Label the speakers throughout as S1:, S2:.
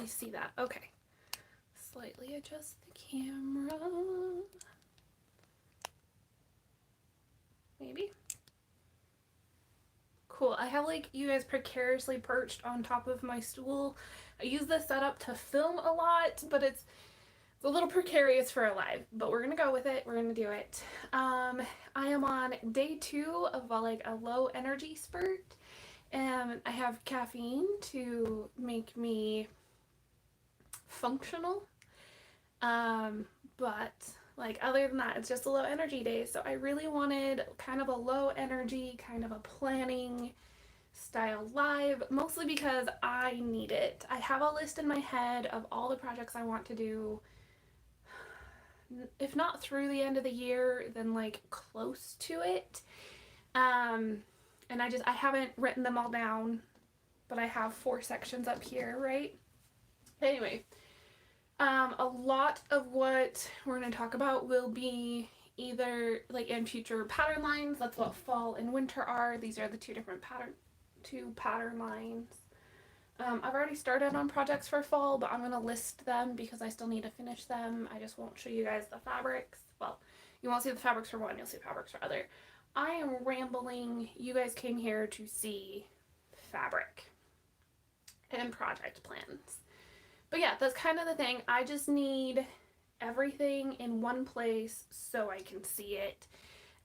S1: guys see that? Okay. Slightly adjust the camera. Maybe. Cool. I have like you guys precariously perched on top of my stool. I use this setup to film a lot, but it's a little precarious for a live, but we're gonna go with it. We're gonna do it. I am on day 2 of a low energy spurt, and I have caffeine to make me functional. But like other than that, it's just a low energy day. So I really wanted kind of a low energy, kind of a planning style live, mostly because I need it. I have a list in my head of all the projects I want to do, if not through the end of the year, then like close to it. And I haven't written them all down, but I have 4 sections up here, right? Anyway, a lot of what we're going to talk about will be either like in future pattern lines. That's what fall and winter are. These are the 2 different pattern lines. I've already started on projects for fall, but I'm going to list them because I still need to finish them. I just won't show you guys the fabrics. Well, you won't see the fabrics for one, you'll see fabrics for other. I am rambling. You guys came here to see fabric and project plans. But yeah, that's kind of the thing. I just need everything in one place so I can see it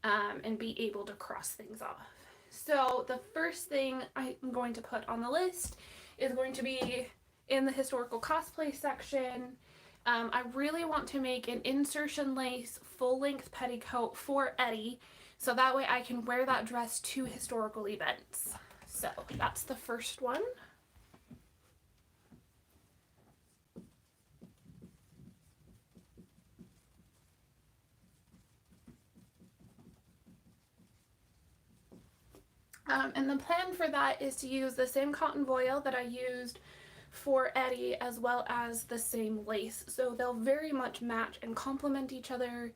S1: and be able to cross things off. So the first thing I'm going to put on the list is going to be in the historical cosplay section. I really want to make an insertion lace full-length petticoat for Eddie, so that way I can wear that dress to historical events. So that's the first one. And the plan for that is to use the same cotton voile that I used for Eddie, as well as the same lace. So they'll very much match and complement each other.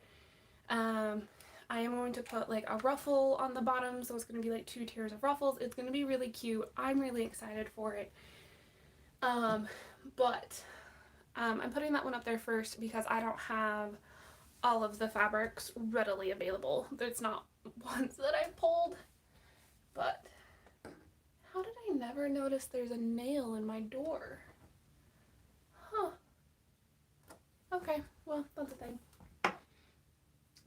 S1: I am going to put like a ruffle on the bottom, so it's going to be like 2 tiers of ruffles. It's going to be really cute. I'm really excited for it. But I'm putting that one up there first because I don't have all of the fabrics readily available. There's not ones that I pulled. But how did I never notice there's a nail in my door? Huh. Okay, well, that's a thing.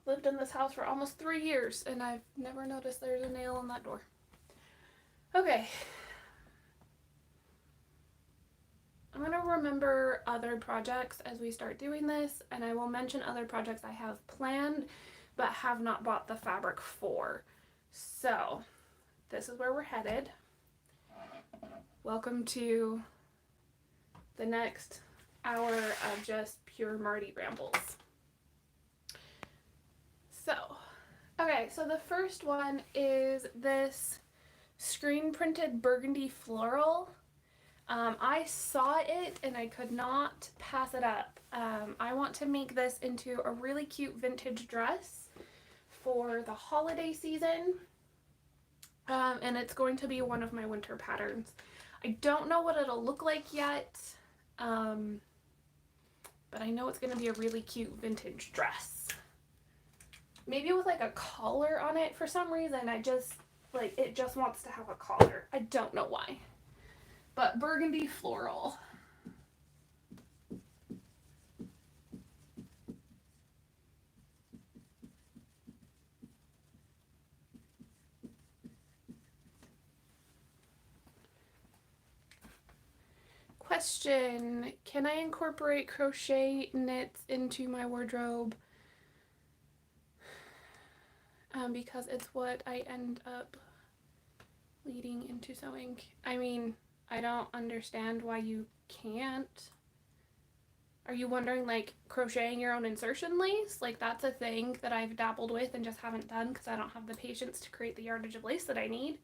S1: Lived in this house for almost 3 years and I've never noticed there's a nail on that door. Okay. I'm going to remember other projects as we start doing this, and I will mention other projects I have planned but have not bought the fabric for. So this is where we're headed. Welcome to the next hour of just pure Marty rambles. So, okay, so the first one is this screen printed Burgundy Floral. I saw it and I could not pass it up. I want to make this into a really cute vintage dress for the holiday season. And it's going to be one of my winter patterns. I don't know what it'll look like yet, but I know it's going to be a really cute vintage dress. Maybe with like a collar on it. For some reason, it just wants to have a collar. I don't know why. But Burgundy Floral. Question, can I incorporate crochet knits into my wardrobe? Because it's what I end up leading into sewing. I mean, I don't understand why you can't. Are you wondering like crocheting your own insertion lace? Like that's a thing that I've dabbled with and just haven't done because I don't have the patience to create the yardage of lace that I need.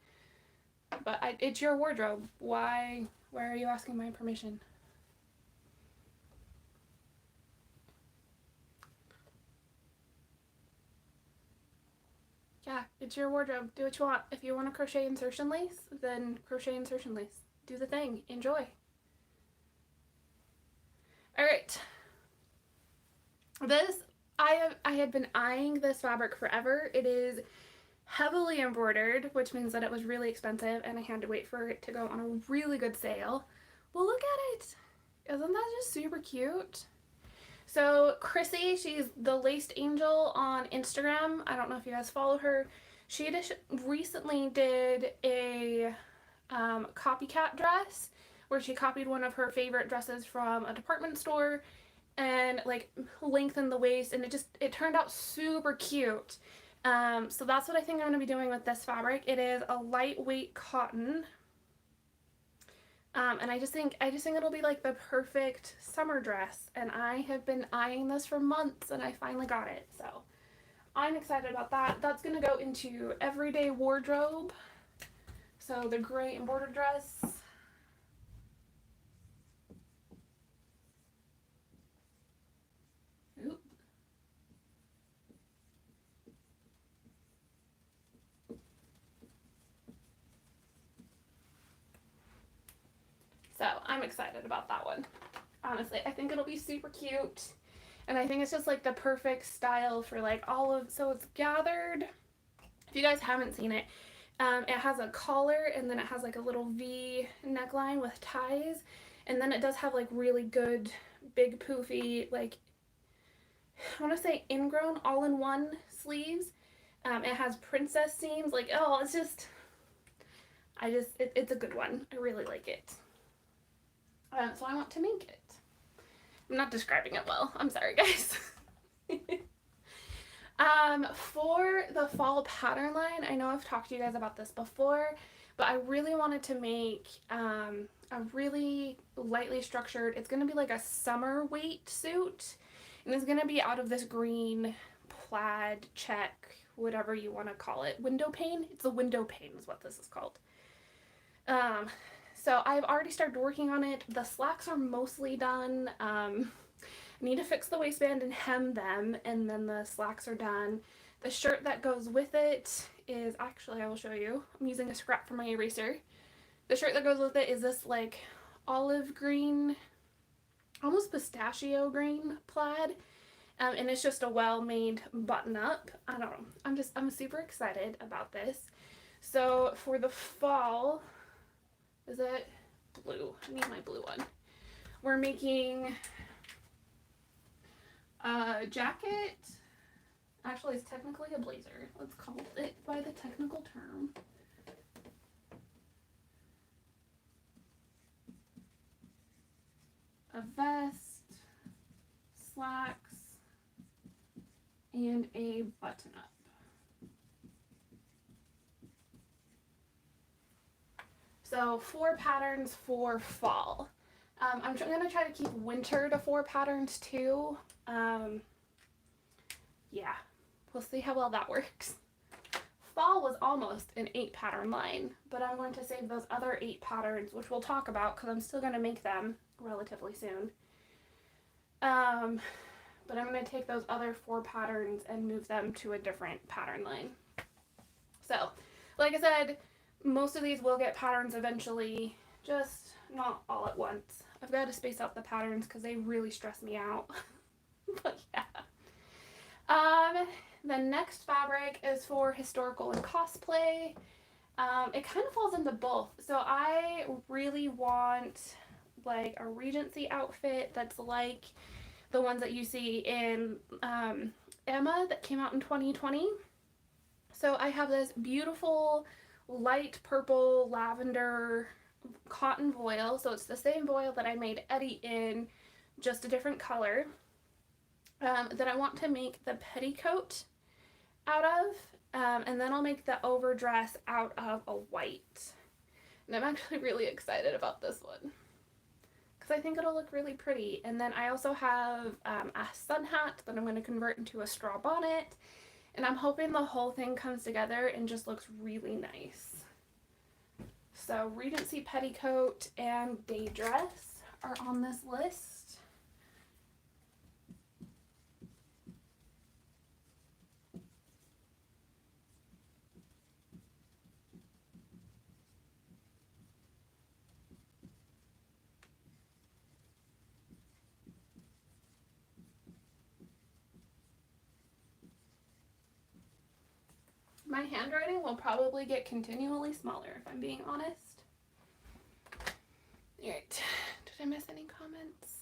S1: But it's your wardrobe. Why are you asking my permission? Yeah, it's your wardrobe. Do what you want. If you want to crochet insertion lace, then crochet insertion lace. Do the thing. Enjoy. This, I had been eyeing this fabric forever. It is heavily embroidered, which means that it was really expensive and I had to wait for it to go on a really good sale. Well, look at it. Isn't that just super cute? So Chrissy, she's the Laced Angel on Instagram. I don't know if you guys follow her. She just recently did a copycat dress where she copied one of her favorite dresses from a department store and like lengthened the waist, and it turned out super cute. So that's what I think I'm going to be doing with this fabric. It is a lightweight cotton. And I just think it'll be like the perfect summer dress, and I have been eyeing this for months and I finally got it. So I'm excited about that. That's going to go into everyday wardrobe. So the gray embroidered dress. Oop. So I'm excited about that one. Honestly, I think it'll be super cute. And I think it's just like the perfect style for like so it's gathered. If you guys haven't seen it, it has a collar and then it has like a little V neckline with ties. And then it does have like really good big poofy, like I want to say ingrown all-in-one sleeves. It has princess seams. Like, oh, it's just, it's a good one. I really like it. So I want to make it. I'm not describing it well. I'm sorry, guys. For the fall pattern line, I know I've talked to you guys about this before, but I really wanted to make a really lightly structured, it's going to be like a summer weight suit, and it's going to be out of this green plaid check, whatever you want to call it. Window pane? It's a window pane is what this is called. So I've already started working on it. The slacks are mostly done. I need to fix the waistband and hem them, and then the slacks are done. The shirt that goes with it is, actually I will show you. I'm using a scrap from my eraser. The shirt that goes with it is this like olive green, almost pistachio green plaid. And it's just a well-made button-up. I don't know. I'm super excited about this. So for the fall, is it blue? I need my blue one. We're making a jacket. Actually, it's technically a blazer. Let's call it by the technical term. A vest, slacks, and a button-up. So 4 patterns for fall. I'm going to try to keep winter to 4 patterns too. Yeah, we'll see how well that works. Fall was almost an 8 pattern line, but I'm going to save those other 8 patterns, which we'll talk about because I'm still going to make them relatively soon. But I'm going to take those other 4 patterns and move them to a different pattern line. So, like I said, most of these will get patterns eventually, just not all at once. I've got to space out the patterns because they really stress me out. But yeah. The next fabric is for historical and cosplay. It kind of falls into both. So I really want like a Regency outfit that's like the ones that you see in Emma that came out in 2020. So I have this beautiful light purple lavender cotton voile. So it's the same voile that I made Eddie in, just a different color. That I want to make the petticoat out of, and then I'll make the overdress out of a white. And I'm actually really excited about this one because I think it'll look really pretty. And then I also have a sun hat that I'm going to convert into a straw bonnet, and I'm hoping the whole thing comes together and just looks really nice. So Regency petticoat and day dress are on this list. handwriting will probably get continually smaller if I'm being honest. Alright, did I miss any comments?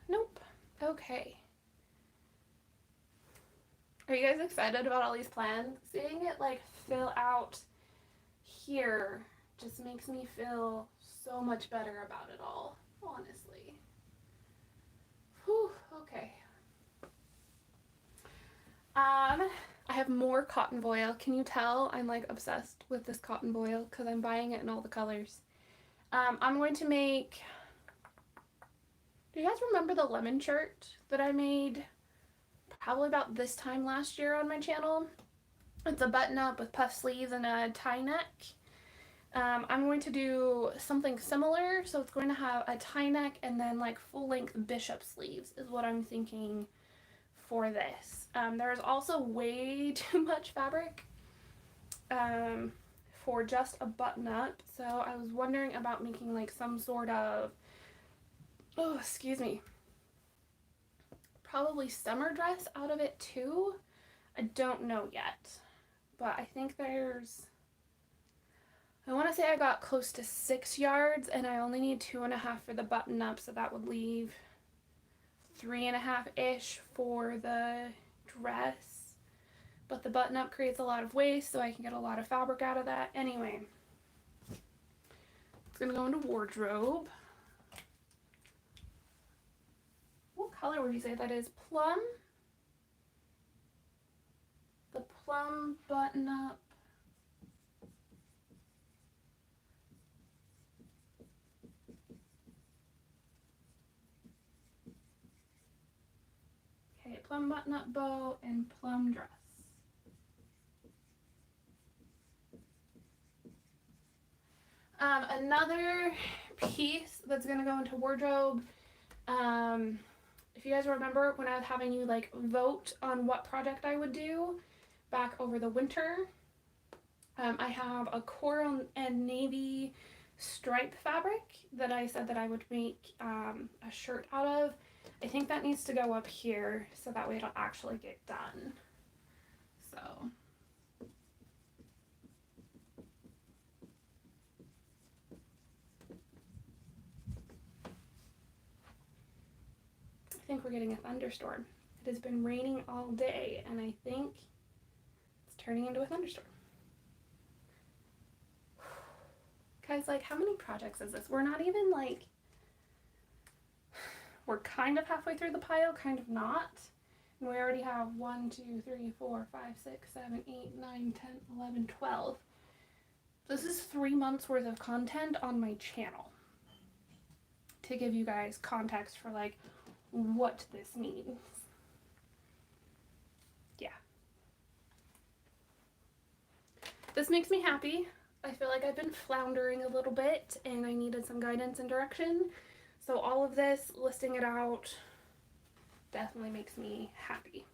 S1: Nope. Okay. Are you guys excited about all these plans? Seeing it like fill out here just makes me feel so much better about it all, honestly. Whew, okay. I have more cotton voile. Can you tell I'm like obsessed with this cotton voile because I'm buying it in all the colors. I'm going to make, do you guys remember the lemon shirt that I made probably about this time last year on my channel? It's a button up with puff sleeves and a tie neck. I'm going to do something similar, so it's going to have a tie neck and then like full length bishop sleeves is what I'm thinking for this. There's also way too much fabric for just a button up, so I was wondering about making like some sort of, oh excuse me, probably summer dress out of it too. I don't know yet, but I think there's, I want to say I got close to 6 yards and I only need 2.5 for the button up, so that would leave 3.5-ish for the dress. But the button up creates a lot of waste, so I can get a lot of fabric out of that. Anyway, it's gonna go into wardrobe. What color would you say that is? Plum? The plum button up. Okay, plum button up bow and plum dress. Another piece that's gonna go into wardrobe, if you guys remember when I was having you like vote on what project I would do back over the winter, I have a coral and navy stripe fabric that I said that I would make a shirt out of. I think that needs to go up here so that way it'll actually get done. So I think we're getting a thunderstorm. It has been raining all day and I think it's turning into a thunderstorm. Guys, like how many projects is this? We're not even like, we're kind of halfway through the pile, kind of not. And we already have 1, 2, 3, 4, 5, 6, 7, 8, 9, 10, 11, 12. This is 3 months worth of content on my channel to give you guys context for like what this means. Yeah. This makes me happy. I feel like I've been floundering a little bit and I needed some guidance and direction. So all of this, listing it out, definitely makes me happy.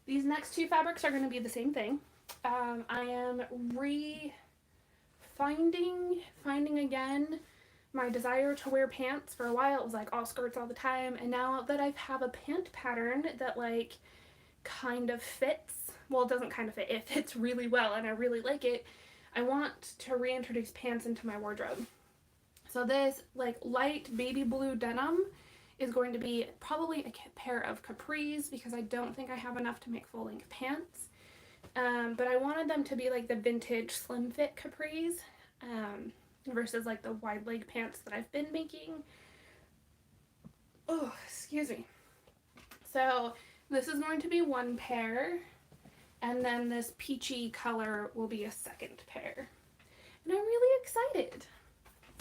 S1: These next 2 fabrics are going to be the same thing. I am finding again my desire to wear pants. For a while it was like all skirts all the time, and now that I have a pant pattern that like kind of fits, well it doesn't kind of fit, it fits really well and I really like it, I want to reintroduce pants into my wardrobe. So this like light baby blue denim is going to be probably a pair of capris because I don't think I have enough to make full length pants. But I wanted them to be like the vintage slim fit capris versus like the wide leg pants that I've been making. Oh, excuse me. So this is going to be one pair, and then this peachy color will be a second pair. And I'm really excited.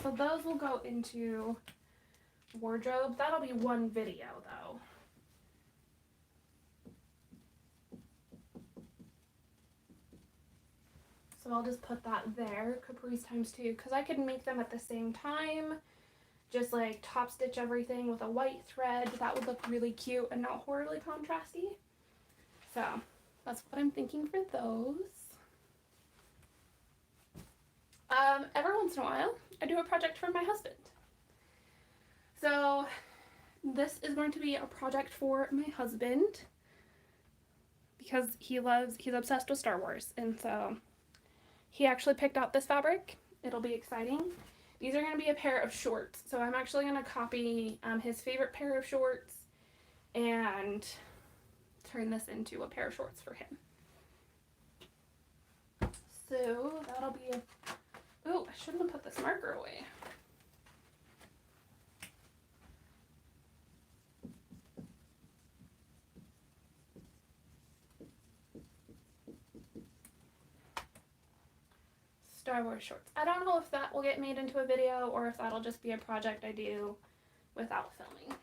S1: So those will go into wardrobe. That'll be one video though. So I'll just put that there, capris ×2, because I could make them at the same time, just like top stitch everything with a white thread. That would look really cute and not horribly contrasty. So that's what I'm thinking for those. Every once in a while, I do a project for my husband. So this is going to be a project for my husband because he's obsessed with Star Wars, and so he actually picked out this fabric. It'll be exciting. These are going to be a pair of shorts, so I'm actually going to copy his favorite pair of shorts and turn this into a pair of shorts for him. So that'll be a... Oh, I shouldn't have put this marker away. Star Wars shorts. I don't know if that will get made into a video or if that'll just be a project I do without filming.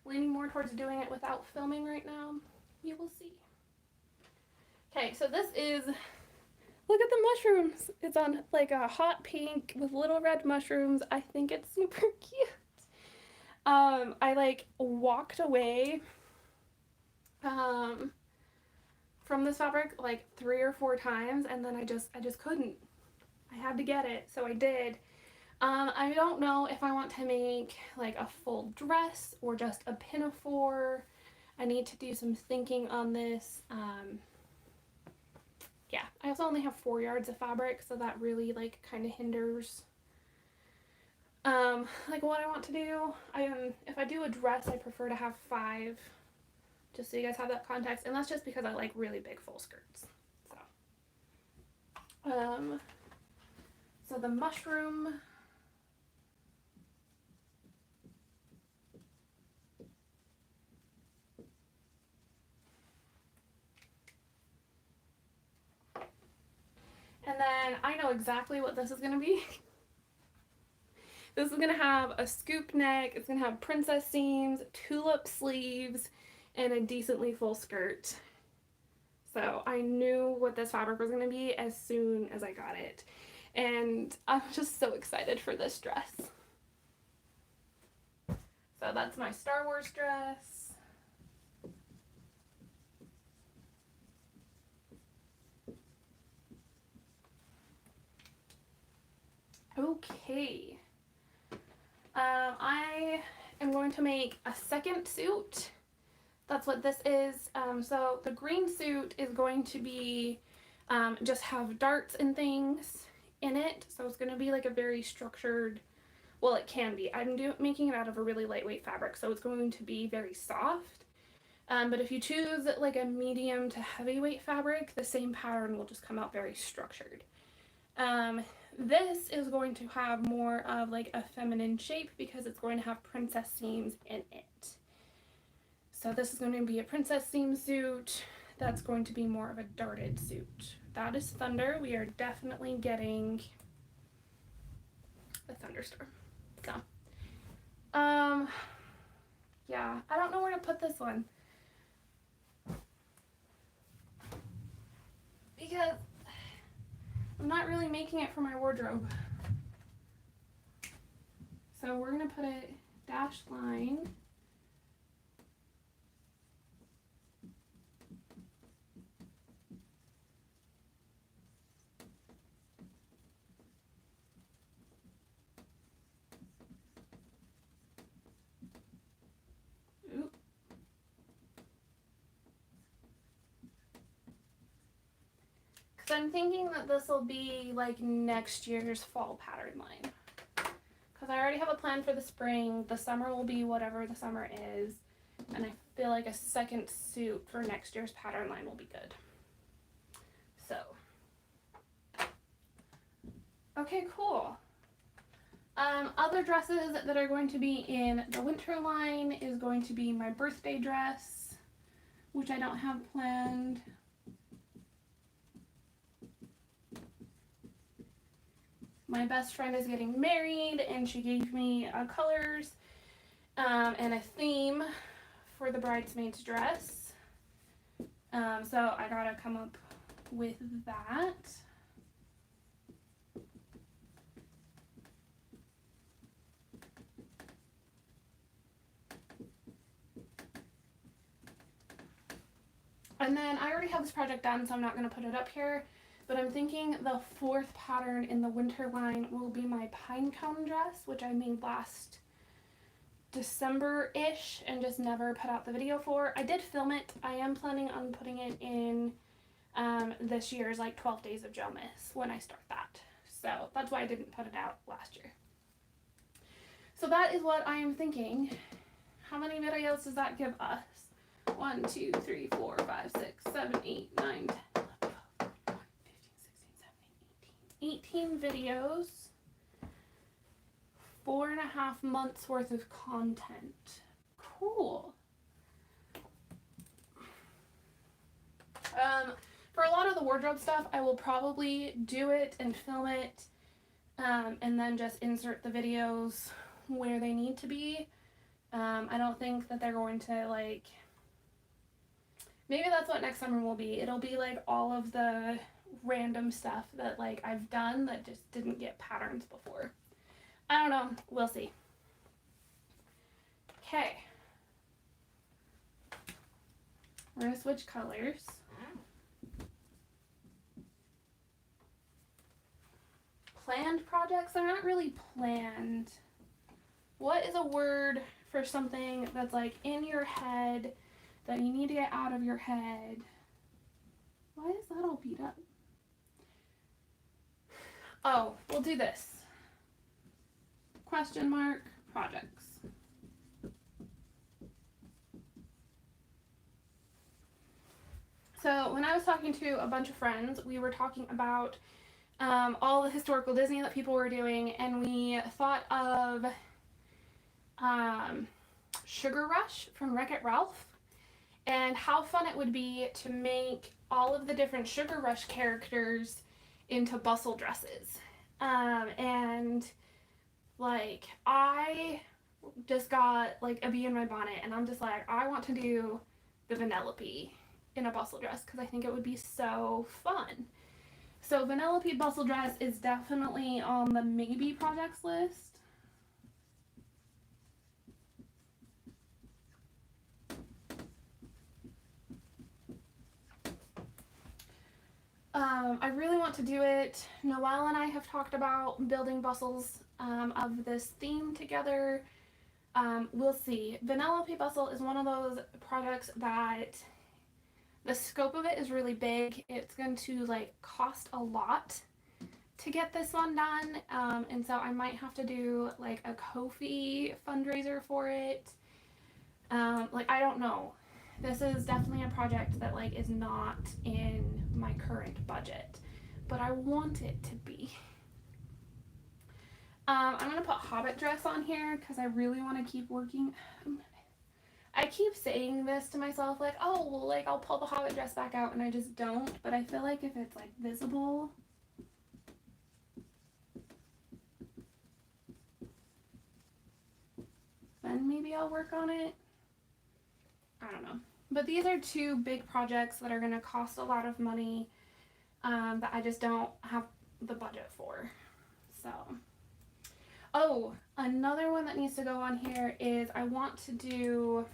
S1: Leaning more towards doing it without filming right now. You will see. Okay, so this is, look at the mushrooms. It's on like a hot pink with little red mushrooms. I think it's super cute. I like walked away from this fabric like 3 or 4 times, and then I just couldn't. I had to get it, so I did. I don't know if I want to make like a full dress or just a pinafore. I need to do some thinking on this. Yeah, I also only have 4 yards of fabric, so that really like kind of hinders like what I want to do. If I do a dress, I prefer to have 5, just so you guys have that context, and that's just because I like really big full skirts. So the mushroom, and then I know exactly what this is going to be. This is going to have a scoop neck, it's going to have princess seams, tulip sleeves, and a decently full skirt. So I knew what this fabric was going to be as soon as I got it. And I'm just so excited for this dress. So that's my Star Wars dress. Okay. I am going to make a second suit. That's what this is. So the green suit is going to be just have darts and things in it. So it's going to be like a very structured, well, it can be. I'm making it out of a really lightweight fabric, so it's going to be very soft. But if you choose like a medium to heavyweight fabric, the same pattern will just come out very structured. This is going to have more of like a feminine shape because it's going to have princess seams in it. So this is going to be a princess seam suit. That's going to be more of a darted suit. That is Thunder. We are definitely getting a thunderstorm. So, yeah, I don't know where to put this one, because I'm not really making it for my wardrobe. So we're going to put a dashed line. Oop. Because I'm thinking that this will be like next year's fall pattern line. Because I already have a plan for the spring. The summer will be whatever the summer is. And I feel like a second suit for next year's pattern line will be good. So. Okay, cool. Other dresses that are going to be in the winter line is going to be my birthday dress, which I don't have planned. My best friend is getting married, and she gave me colors and a theme for the bridesmaid's dress. So I gotta come up with that. And then I already have this project done, so I'm not going to put it up here. But I'm thinking the 4th pattern in the winter line will be my pine cone dress, which I made last December-ish and just never put out the video for. I did film it. I am planning on putting it in this year's like 12 Days of Joe Miss when I start that. So that's why I didn't put it out last year. So that is what I am thinking. How many videos does that give us? 1, 2, 3, 4, 5, 6, 7, 8, 9, 10, 11, 12, 13, 15, 16, 17, 18 videos. 4.5 months worth of content. Cool. For a lot of the wardrobe stuff, I will probably do it and film it, and then just insert the videos where they need to be. I don't think that they're going to, like, maybe that's what next summer will be. It'll be like all of the random stuff that like I've done that just didn't get patterns before. I don't know. We'll see. Okay. We're going to switch colors. Planned projects? They're not really planned. What is a word for something that's like in your head that you need to get out of your head? Why is that all beat up? Oh, we'll do this. Question mark projects. So when I was talking to a bunch of friends, we were talking about all the historical Disney that people were doing, and we thought of Sugar Rush from Wreck-It Ralph, and how fun it would be to make all of the different Sugar Rush characters into bustle dresses. And like I just got like a bee in my bonnet, and I'm just like, I want to do the Vanellope in a bustle dress because I think it would be so fun. So Vanellope bustle dress is definitely on the maybe projects list. I really want to do it. Noelle and I have talked about building bustles of this theme together. We'll see. Vanellope bustle is one of those projects that the scope of it is really big. It's going to like cost a lot to get this one done, and so I might have to do like a Ko-fi fundraiser for it. Like I don't know. This is definitely a project that like is not in my current budget, but I want it to be. I'm gonna put Hobbit dress on here because I really want to keep working. I keep saying this to myself, like, oh, well, like, I'll pull the Hobbit dress back out, and I just don't. But I feel like if it's, like, visible, then maybe I'll work on it. I don't know. But these are two big projects that are going to cost a lot of money that I just don't have the budget for. So, oh, another one that needs to go on here is I want to do...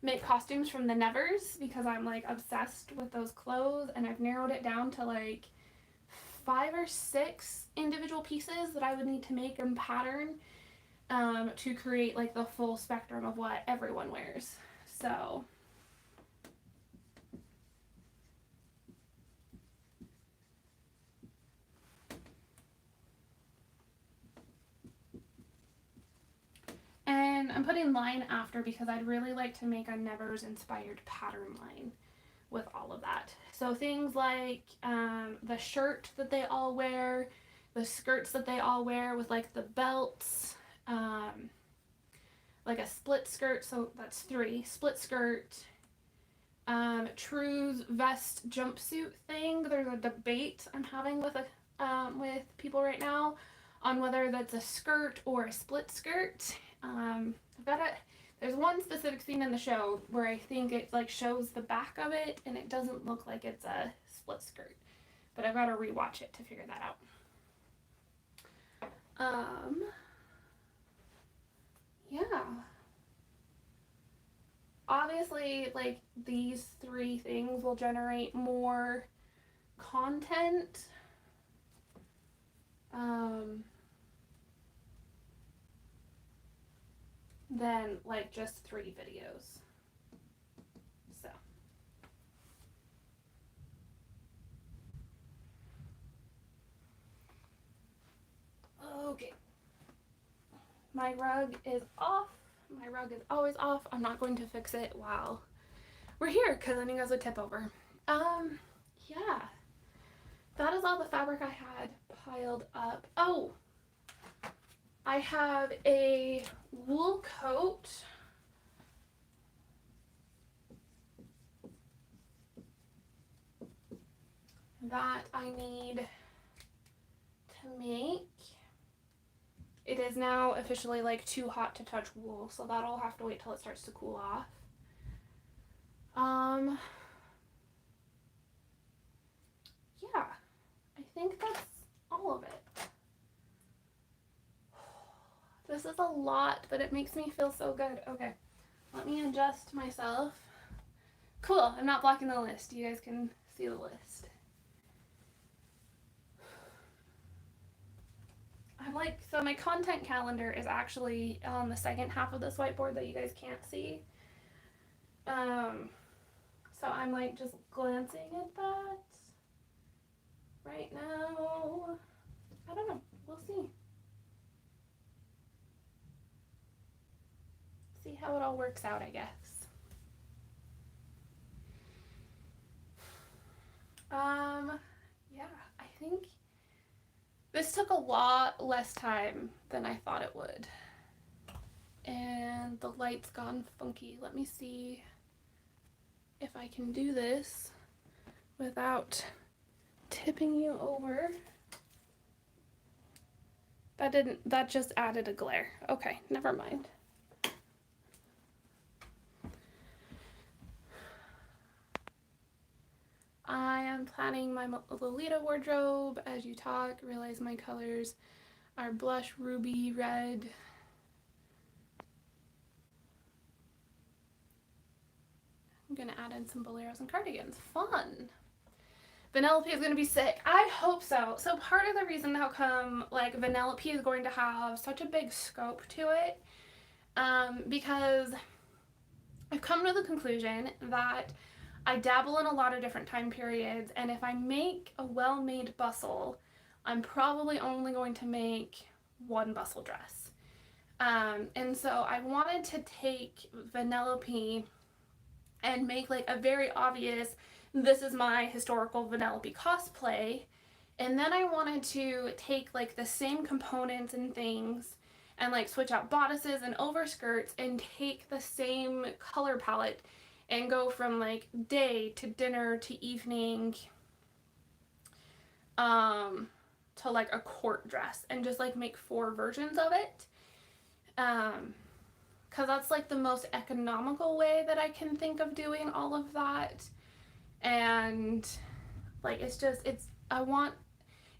S1: make costumes from the Nevers because I'm like obsessed with those clothes, and I've narrowed it down to like 5 or 6 individual pieces that I would need to make and pattern to create like the full spectrum of what everyone wears. So and I'm putting line after because I'd really like to make a Nevers inspired pattern line with all of that. So things like the shirt that they all wear, the skirts that they all wear with like the belts, like a split skirt, so that's 3, split skirt, True's vest jumpsuit thing. There's a debate I'm having with people right now on whether that's a skirt or a split skirt. There's one specific scene in the show where I think it like shows the back of it and it doesn't look like it's a split skirt, but I've got to rewatch it to figure that out. Yeah. Obviously, like, these 3 things will generate more content. than like just 3 videos. So. Okay. My rug is off. My rug is always off. I'm not going to fix it while we're here because then you guys would tip over. Yeah. That is all the fabric I had piled up. Oh, I have a wool coat. That I need to make. It is now officially like too hot to touch wool, so that'll have to wait till it starts to cool off. Yeah, I think that's all of it. This is a lot, but it makes me feel so good. Okay, let me adjust myself. Cool, I'm not blocking the list. You guys can see the list. I'm like, so my content calendar is actually on the second half of this whiteboard that you guys can't see. So I'm like just glancing at that right now. I don't know, we'll see. See how it all works out, I guess. Yeah, I think this took a lot less time than I thought it would. And the light's gone funky. Let me see if I can do this without tipping you over. That just added a glare. Okay, never mind. I am planning my Lolita wardrobe as you talk. Realize my colors are blush, ruby, red. I'm gonna add in some boleros and cardigans. Fun! Vanellope is gonna be sick. I hope so. So part of the reason how come like Vanellope is going to have such a big scope to it, because I've come to the conclusion that I dabble in a lot of different time periods, and if I make a well-made bustle, I'm probably only going to make one bustle dress. And so I wanted to take Vanellope and make like a very obvious, this is my historical Vanellope cosplay, and then I wanted to take like the same components and things and like switch out bodices and overskirts and take the same color palette and go from like day to dinner to evening to like a court dress and just like make 4 versions of it, because that's like the most economical way that I can think of doing all of that. And like I want,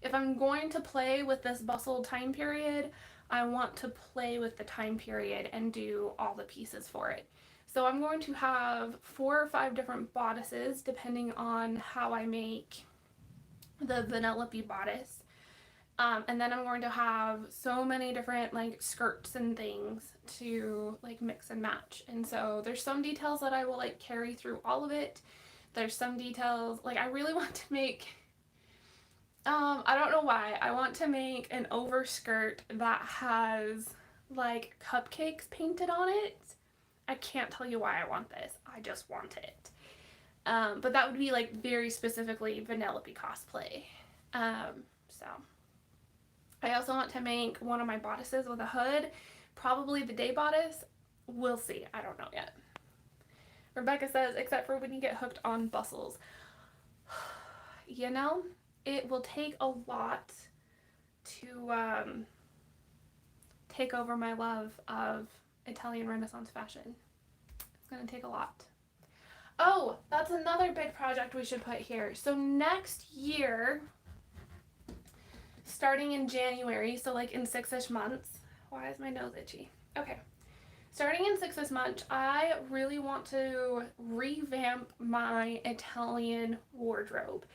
S1: if I'm going to play with this bustle time period, I want to play with the time period and do all the pieces for it. So I'm going to have 4 or 5 different bodices depending on how I make the Vanellope bodice. And then I'm going to have so many different like skirts and things to like mix and match. And so there's some details that I will like carry through all of it. There's some details, like I really want to make, I don't know why, I want to make an overskirt that has like cupcakes painted on it. I can't tell you why I want this. I just want it. But that would be like very specifically Vanellope cosplay. So I also want to make one of my bodices with a hood, probably the day bodice. We'll see. I don't know yet. Rebecca says, except for when you get hooked on bustles. You know, it will take a lot to take over my love of Italian Renaissance fashion. It's gonna take a lot. Oh, that's another big project we should put here. So next year, starting in January, so like in 6-ish months. Why is my nose itchy? Okay. Starting in 6-ish months, I really want to revamp my Italian wardrobe.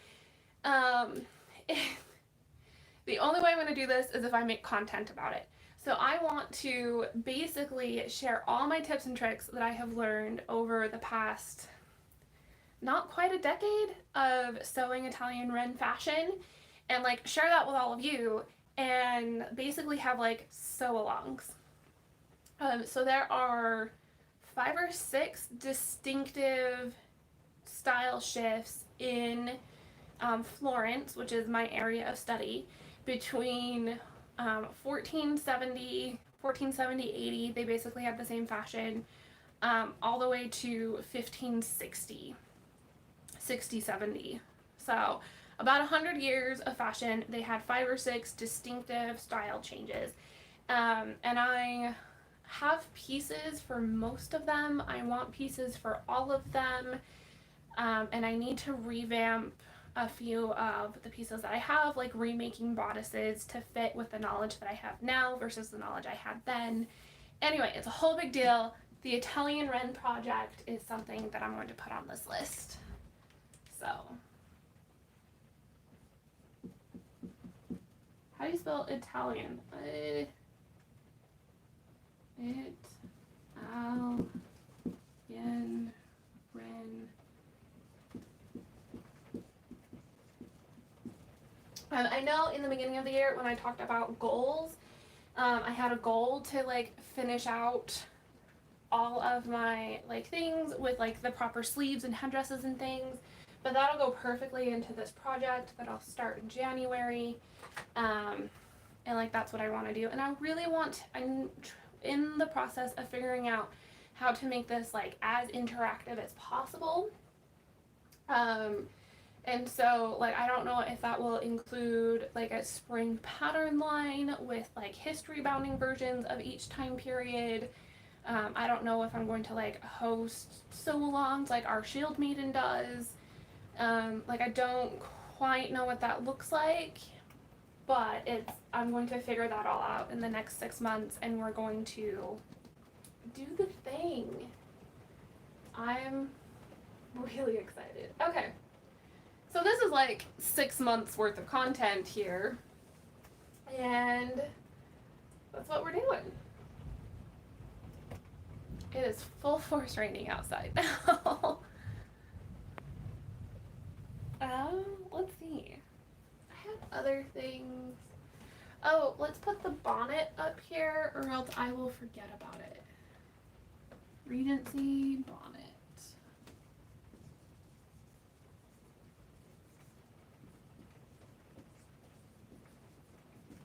S1: The only way I'm going to do this is if I make content about it. So I want to basically share all my tips and tricks that I have learned over the past not quite a decade of sewing Italian Ren fashion, and like share that with all of you, and basically have like sew-alongs. So there are 5 or 6 distinctive style shifts in Florence, which is my area of study, between 1470, 80, they basically had the same fashion, all the way to 1560, 60, 70. So about 100 years of fashion. They had 5 or 6 distinctive style changes. And I have pieces for most of them. I want pieces for all of them. And I need to revamp a few of the pieces that I have, like remaking bodices to fit with the knowledge that I have now versus the knowledge I had then. Anyway, it's a whole big deal. The Italian Ren project is something that I'm going to put on this list. So, how do you spell Italian? Italian Ren. I know in the beginning of the year when I talked about goals, I had a goal to like finish out all of my like things with like the proper sleeves and headdresses and things, but that'll go perfectly into this project that I'll start in January, and like that's what I want to do. And I really want, I'm in the process of figuring out how to make this like as interactive as possible. And so, like, I don't know if that will include, like, a spring pattern line with, like, history bounding versions of each time period. I don't know if I'm going to, like, host sew-alongs like our Shield Maiden does. Like, I don't quite know what that looks like, but I'm going to figure that all out in the next 6 months, and we're going to do the thing. I'm really excited. Okay. So this is like 6 months worth of content here, and that's what we're doing. It is full force raining outside now. Let's see. I have other things. Oh, let's put the bonnet up here or else I will forget about it. Regency bonnet.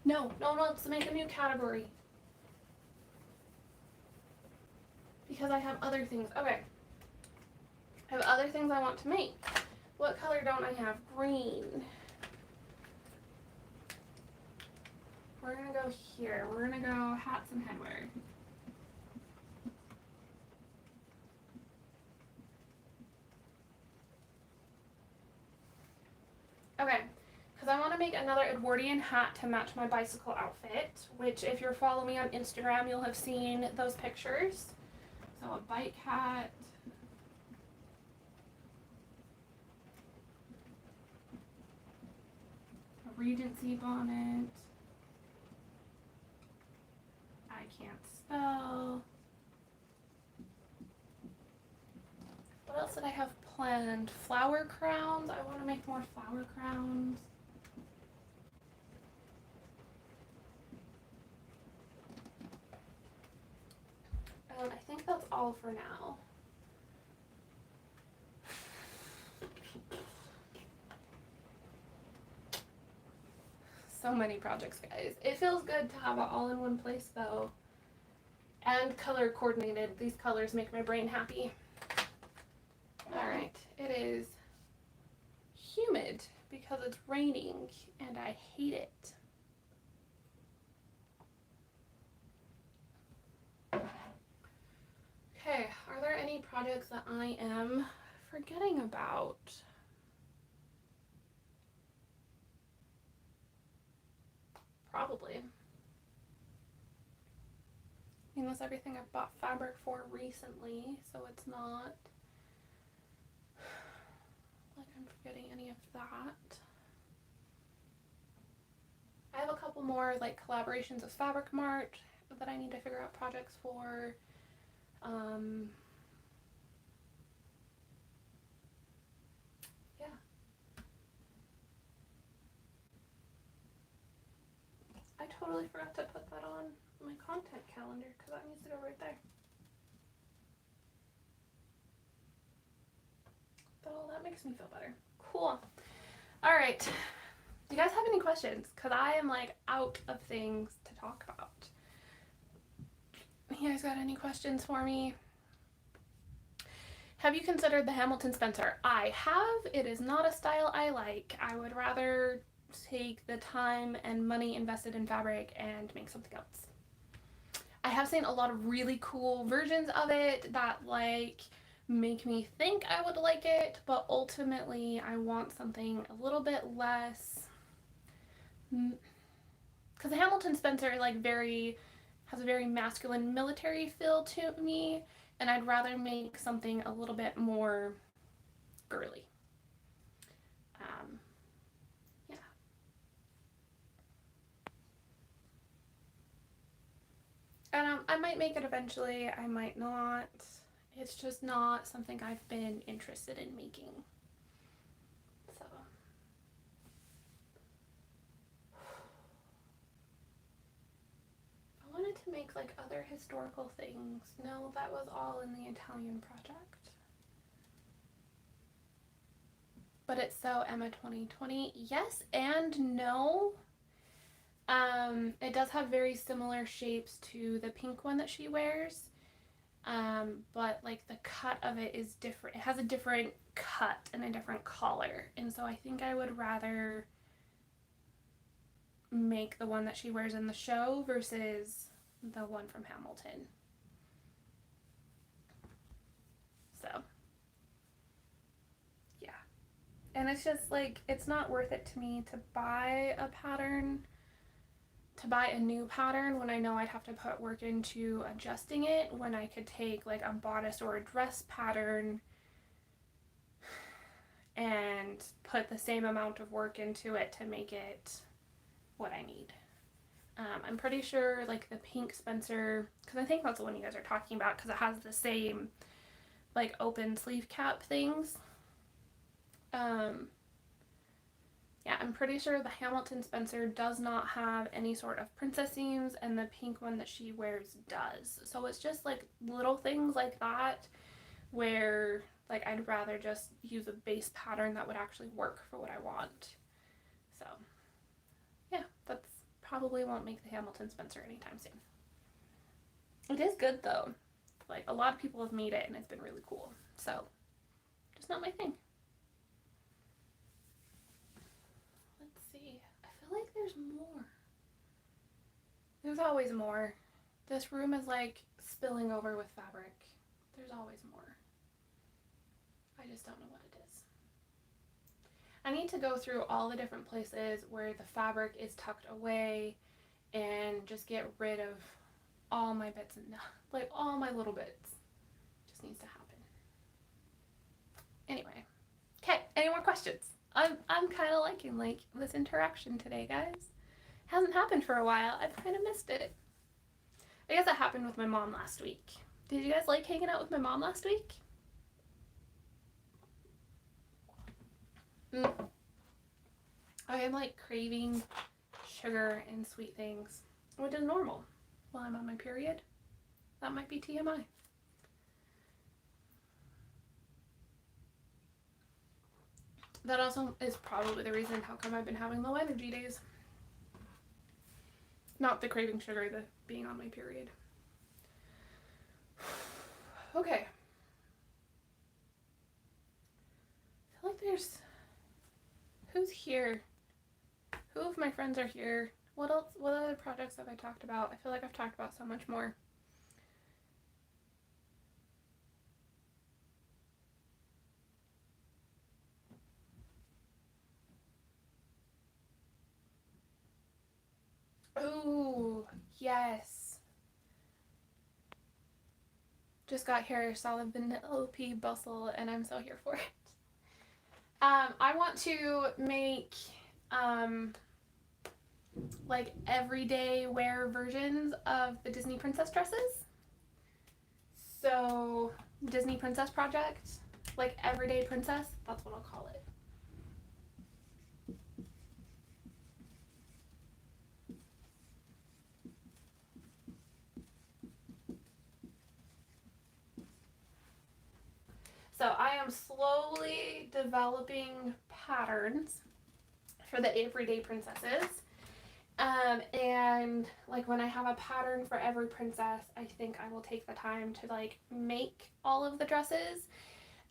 S1: No, let's make a new category. Because I have other things. Okay. I have other things I want to make. What color don't I have? Green. We're gonna go here. We're gonna go hats and headwear. Okay. Because I want to make another Edwardian hat to match my bicycle outfit, which if you're following me on Instagram, you'll have seen those pictures. So a bike hat. A Regency bonnet. I can't spell. What else did I have planned? Flower crowns. I want to make more flower crowns. I think that's all for now. So many projects, guys. It feels good to have it all in one place, though. And color coordinated. These colors make my brain happy. Alright, it is humid because it's raining, and I hate it. Okay, are there any projects that I am forgetting about? Probably. I mean, that's everything I've bought fabric for recently, so it's not like I'm forgetting any of that. I have a couple more like collaborations with Fabric Mart that I need to figure out projects for. Yeah. I totally forgot to put that on my content calendar because that needs to go right there. Oh, that makes me feel better. Cool. All right. Do you guys have any questions? Because I am like out of things to talk about. You guys got any questions for me? Have you considered the Hamilton Spencer? I have. It is not a style I like. I would rather take the time and money invested in fabric and make something else. I have seen a lot of really cool versions of it that like make me think I would like it, but ultimately I want something a little bit less, because the Hamilton Spencer like has a very masculine military feel to me, and I'd rather make something a little bit more girly. Yeah. And I might make it eventually, I might not. It's just not something I've been interested in making. So. I wanted to make like other historical things. No, that was all in the Italian project. But it's so Emma 2020. Yes and no. It does have very similar shapes to the pink one that she wears. But like the cut of it is different. It has a different cut and a different collar. And so I think I would rather make the one that she wears in the show versus the one from Hamilton. So, yeah. And it's just like, it's not worth it to me to buy a pattern, to buy a new pattern when I know I'd have to put work into adjusting it, when I could take like a bodice or a dress pattern and put the same amount of work into it to make it what I need. I'm pretty sure like the pink Spencer, because I think that's the one you guys are talking about, because it has the same like open sleeve cap things. Yeah, I'm pretty sure the Hamilton Spencer does not have any sort of princess seams, and the pink one that she wears does. So it's just like little things like that where like I'd rather just use a base pattern that would actually work for what I want. So yeah, that's probably won't make the Hamilton Spencer anytime soon. It is good though. Like a lot of people have made it and it's been really cool. So just not my thing. Like there's more. There's always more. This room is like spilling over with fabric. There's always more. I just don't know what it is. I need to go through all the different places where the fabric is tucked away and just get rid of all my bits and like all my little bits. Just needs to happen. Anyway. Okay, any more questions? I'm kind of liking like this interaction today, guys. Hasn't happened for a while. I've kind of missed it. I guess that happened with my mom last week. Did you guys like hanging out with my mom last week? I am like craving sugar and sweet things, which is normal while I'm on my period. That might be TMI. That also is probably the reason how come I've been having low energy days. Not the craving sugar, the being on my period. Okay. I feel like there's... Who's here? Who of my friends are here? What else? What other projects have I talked about? I feel like I've talked about so much more. Ooh, yes. Just got here, saw the Vanellope bustle, and I'm so here for it. I want to make like everyday wear versions of the Disney princess dresses. So Disney Princess Project, like everyday princess, that's what I'll call it. So I am slowly developing patterns for the everyday princesses. And like when I have a pattern for every princess, I think I will take the time to like make all of the dresses,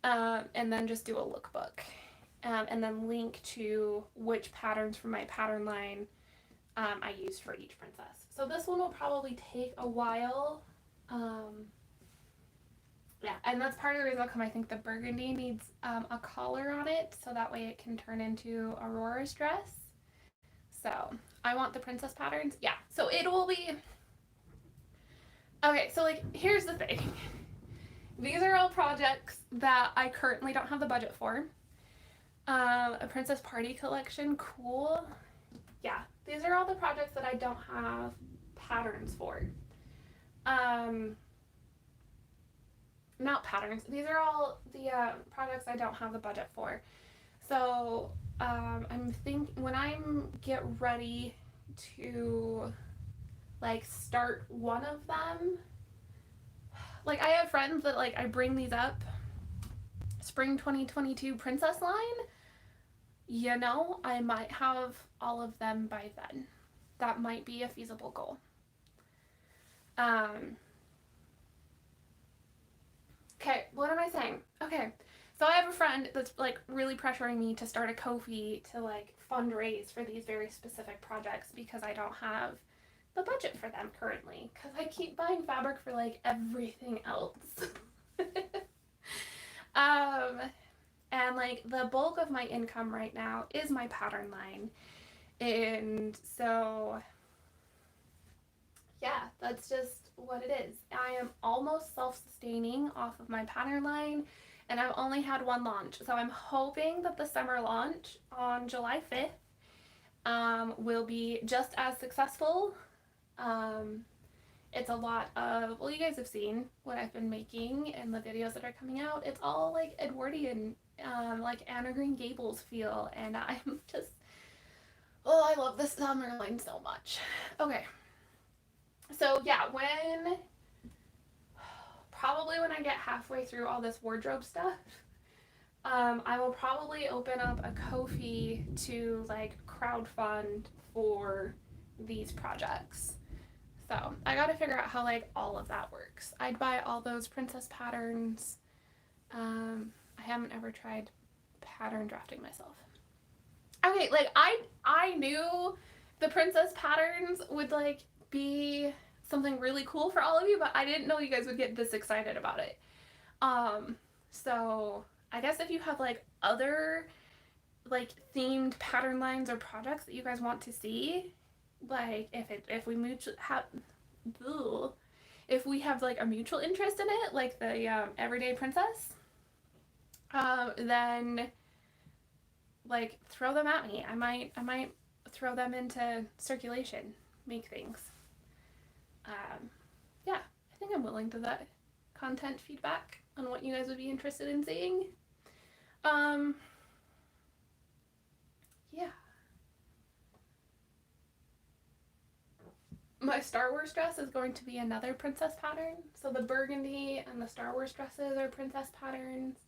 S1: and then just do a lookbook, and then link to which patterns from my pattern line I use for each princess. So this one will probably take a while. Yeah, and that's part of the reason I think the burgundy needs a collar on it, so that way it can turn into Aurora's dress. So I want the princess patterns. Yeah, so it will be... Okay, so like, here's the thing. These are all projects that I currently don't have the budget for. A princess party collection, cool. Yeah, these are all the projects that I don't have patterns for. Not patterns. These are all the projects I don't have the budget for. So I'm thinking when I'm get ready to like start one of them, like I have friends that like I bring these up, spring 2022 princess line, you know, I might have all of them by then. That might be a feasible goal. Okay, what am I saying? Okay, so I have a friend that's like really pressuring me to start a Ko-fi to like fundraise for these very specific projects because I don't have the budget for them currently because I keep buying fabric for like everything else. And like the bulk of my income right now is my pattern line, and so yeah, that's just what it is. I am almost self-sustaining off of my pattern line, and I've only had one launch. So I'm hoping that the summer launch on July 5th will be just as successful. It's a lot of, well, you guys have seen what I've been making and the videos that are coming out. It's all like Edwardian, like Anna Green Gables feel, and I'm just, oh, I love this summer line so much. Okay. So yeah, probably when I get halfway through all this wardrobe stuff, I will probably open up a Ko-fi to like crowdfund for these projects. So I gotta figure out how like all of that works. I'd buy all those princess patterns. I haven't ever tried pattern drafting myself. Okay, like I knew the princess patterns would like be something really cool for all of you, but I didn't know you guys would get this excited about it. So I guess if you have like other like themed pattern lines or projects that you guys want to see, like if we have like a mutual interest in it, like the everyday princess, then like throw them at me. I might throw them into circulation, make things. Yeah, I think I'm willing to that content feedback on what you guys would be interested in seeing. Yeah. My Star Wars dress is going to be another princess pattern. So the burgundy and the Star Wars dresses are princess patterns.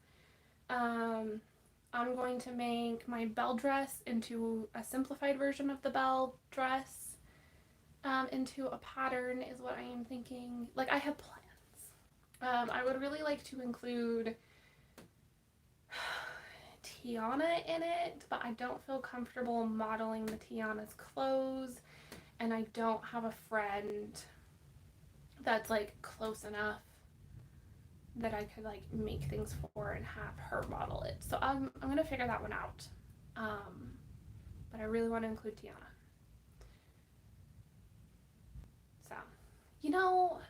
S1: I'm going to make my belle dress into a simplified version of the belle dress. Into a pattern is what I am thinking. Like, I have plans. I would really like to include Tiana in it, but I don't feel comfortable modeling the Tiana's clothes, and I don't have a friend that's like close enough that I could like make things for and have her model it. So I'm gonna figure that one out. But I really want to include Tiana. So, you know,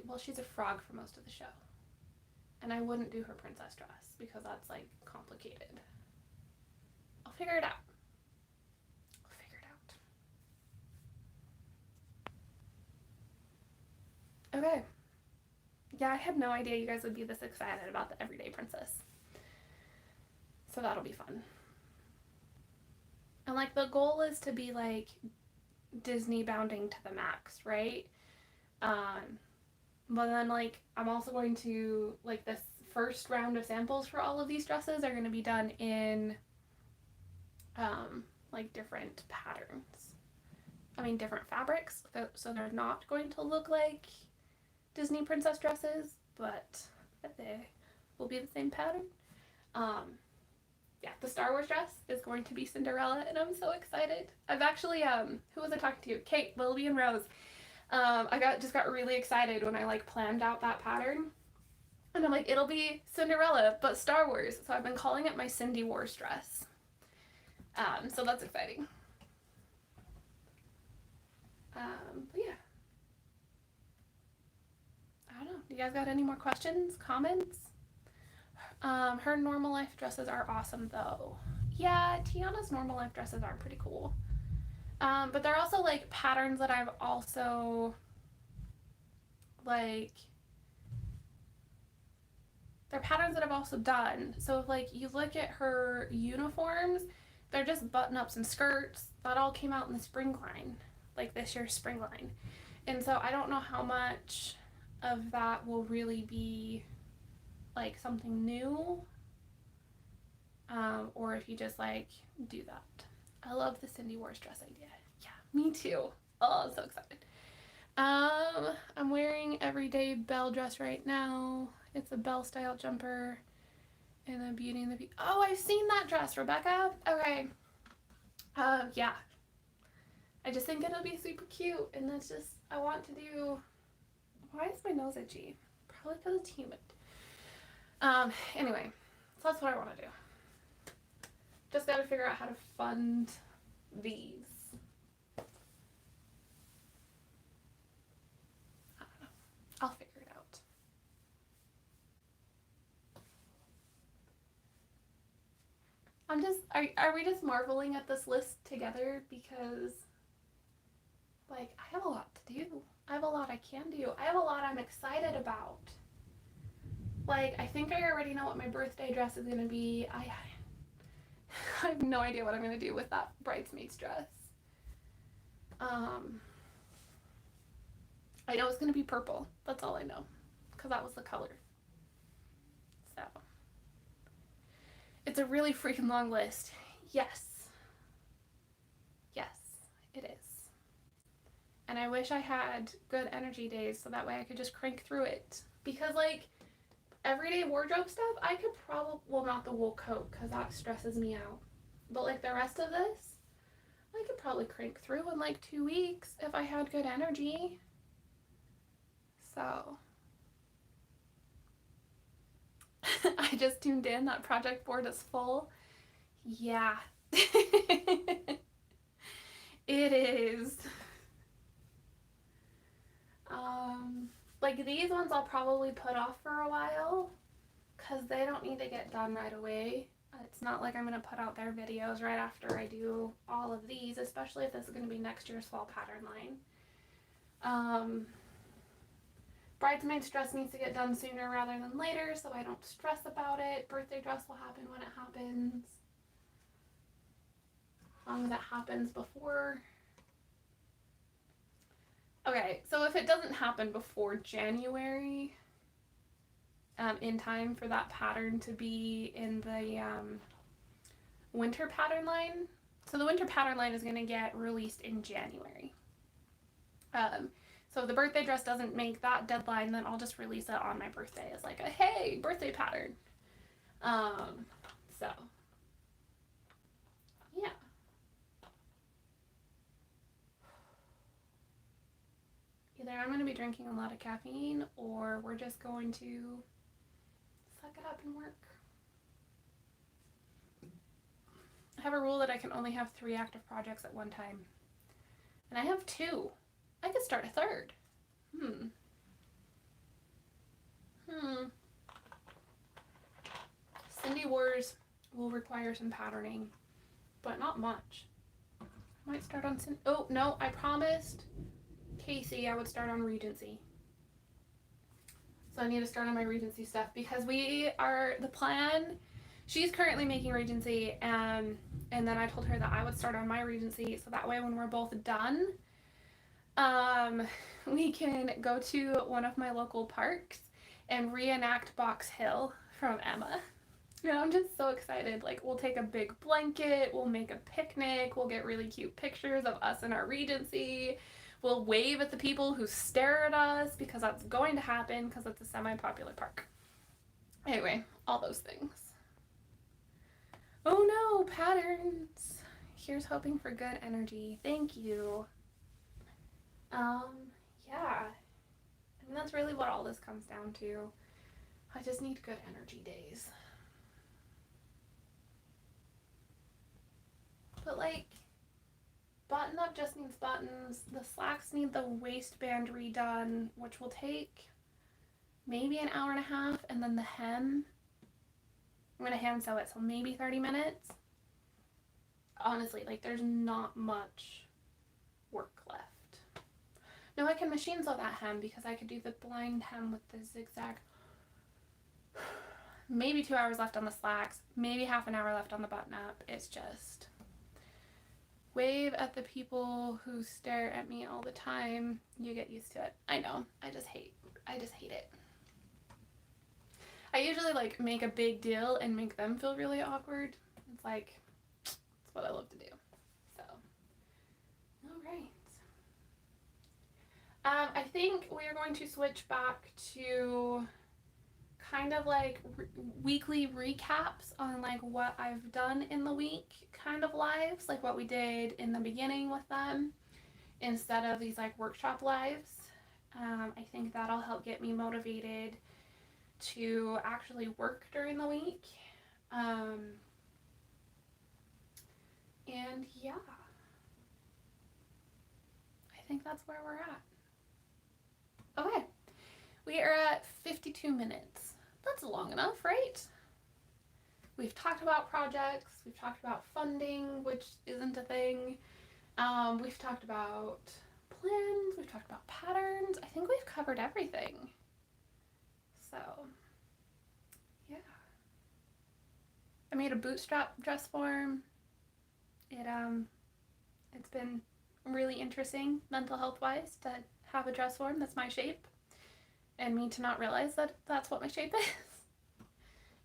S1: well, she's a frog for most of the show, and I wouldn't do her princess dress because that's like complicated. I'll figure it out. We'll figure it out. Okay. Yeah, I had no idea you guys would be this excited about the Everyday Princess. So that'll be fun. And like the goal is to be like Disney bounding to the max, right? But then like I'm also going to, like, this first round of samples for all of these dresses are going to be done in like different patterns. I mean different fabrics, so they're not going to look like Disney princess dresses, but they will be the same pattern. Yeah, the Star Wars dress is going to be Cinderella, and I'm so excited. I've actually, who was I talking to? Kate, Lily, and Rose. I just got really excited when I like planned out that pattern. And I'm like, it'll be Cinderella, but Star Wars. So I've been calling it my Cindy Wars dress. So that's exciting. But yeah. I don't know. Do you guys got any more questions, comments? Her normal life dresses are awesome though. Yeah, Tiana's normal life dresses are pretty cool. But they're also like patterns that I've also like, they're patterns that I've also done. So if like you look at her uniforms, they're just button-ups and skirts. That all came out in the spring line, like this year's spring line. And so I don't know how much of that will really be like something new, or if you just like do that. I love the Cindy Wars dress idea. Yeah, me too. Oh, I'm so excited. I'm wearing Everyday Belle dress right now. It's a Belle style jumper and a Beauty and the Beast. Oh, I've seen that dress, Rebecca. Okay. Yeah. I just think it'll be super cute, and that's just, I want to do, why is my nose itchy? Probably because it's humid. Anyway, so that's what I want to do. Just gotta figure out how to fund these. I don't know. I'll figure it out. I'm just, are we just marveling at this list together? Because, like, I have a lot to do. I have a lot I can do. I have a lot I'm excited about. Like, I think I already know what my birthday dress is gonna be. I have no idea what I'm gonna do with that bridesmaid's dress. I know it's gonna be purple. That's all I know, because that was the color. So, it's a really freaking long list. Yes. Yes, it is. And I wish I had good energy days so that way I could just crank through it. Because, like, everyday wardrobe stuff, I could probably, well, not the wool coat because that stresses me out. But, like, the rest of this, I could probably crank through in, like, 2 weeks if I had good energy. So, I just tuned in. That project board is full. Yeah. It is. Like, these ones I'll probably put off for a while because they don't need to get done right away. It's not like I'm going to put out their videos right after I do all of these, especially if this is going to be next year's fall pattern line. Bridesmaid's dress needs to get done sooner rather than later so I don't stress about it. Birthday dress will happen when it happens. As long as it happens before. Okay, so if it doesn't happen before January, in time for that pattern to be in the winter pattern line, so the winter pattern line is going to get released in January. So if the birthday dress doesn't make that deadline, then I'll just release it on my birthday as like a, hey, birthday pattern. So, yeah. Either I'm going to be drinking a lot of caffeine or we're just going to suck it up and work. I have a rule that I can only have 3 active projects at one time. And I have 2. I could start a 3rd. Cindy Wars will require some patterning. but not much. I might start on, oh no, I promised Casey I would start on Regency. So I need to start on my Regency stuff because the plan, she's currently making Regency, and then I told her that I would start on my Regency, so that way when we're both done, we can go to one of my local parks and reenact Box Hill from Emma. And I'm just so excited. Like, we'll take a big blanket, we'll make a picnic, we'll get really cute pictures of us in our Regency. We'll wave at the people who stare at us because that's going to happen because it's a semi-popular park. Anyway, all those things. Oh no, patterns. Here's hoping for good energy. Thank you. Yeah. I mean, that's really what all this comes down to. I just need good energy days. But like, button up just needs buttons. The slacks need the waistband redone, which will take maybe an hour and a half, and then the hem, I'm gonna hand sew it, so maybe 30 minutes. Honestly, like, there's not much work left. No, I can machine sew that hem because I could do the blind hem with the zigzag. Maybe 2 hours left on the slacks, maybe half an hour left on the button up. It's just wave at the people who stare at me all the time. You get used to it. I know. I just hate it. I usually like make a big deal and make them feel really awkward. It's like, it's what I love to do. So, all right. I think we are going to switch back to kind of like weekly recaps on like what I've done in the week kind of lives, like what we did in the beginning with them, instead of these like workshop lives. I think that'll help get me motivated to actually work during the week. And yeah, I think that's where we're at. Okay, we are at 52 minutes. That's long enough, right? We've talked about projects, we've talked about funding, which isn't a thing. We've talked about plans, we've talked about patterns. I think we've covered everything. So, yeah. I made a bootstrap dress form. It's been really interesting mental health wise to have a dress form that's my shape and me to not realize that that's what my shape is.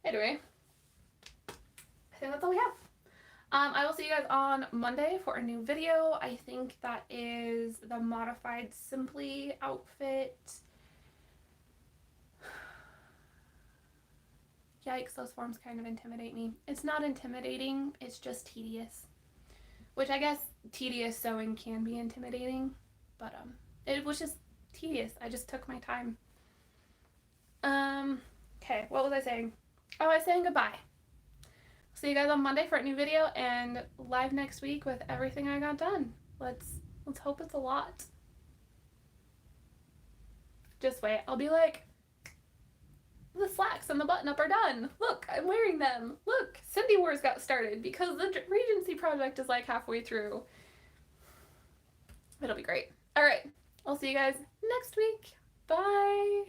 S1: Anyway, I think that's all we have. I will see you guys on Monday for a new video. I think that is the modified Simply outfit. Yikes, those forms kind of intimidate me. It's not intimidating, it's just tedious. Which I guess tedious sewing can be intimidating, but it was just tedious. I just took my time. Okay, what was I saying? Oh, I was saying goodbye. See you guys on Monday for a new video and live next week with everything I got done. Let's hope it's a lot. Just wait, I'll be like, the slacks and the button up are done. Look, I'm wearing them. Look, Cindy Wars got started because the Regency project is like halfway through. It'll be great. All right, I'll see you guys next week. Bye.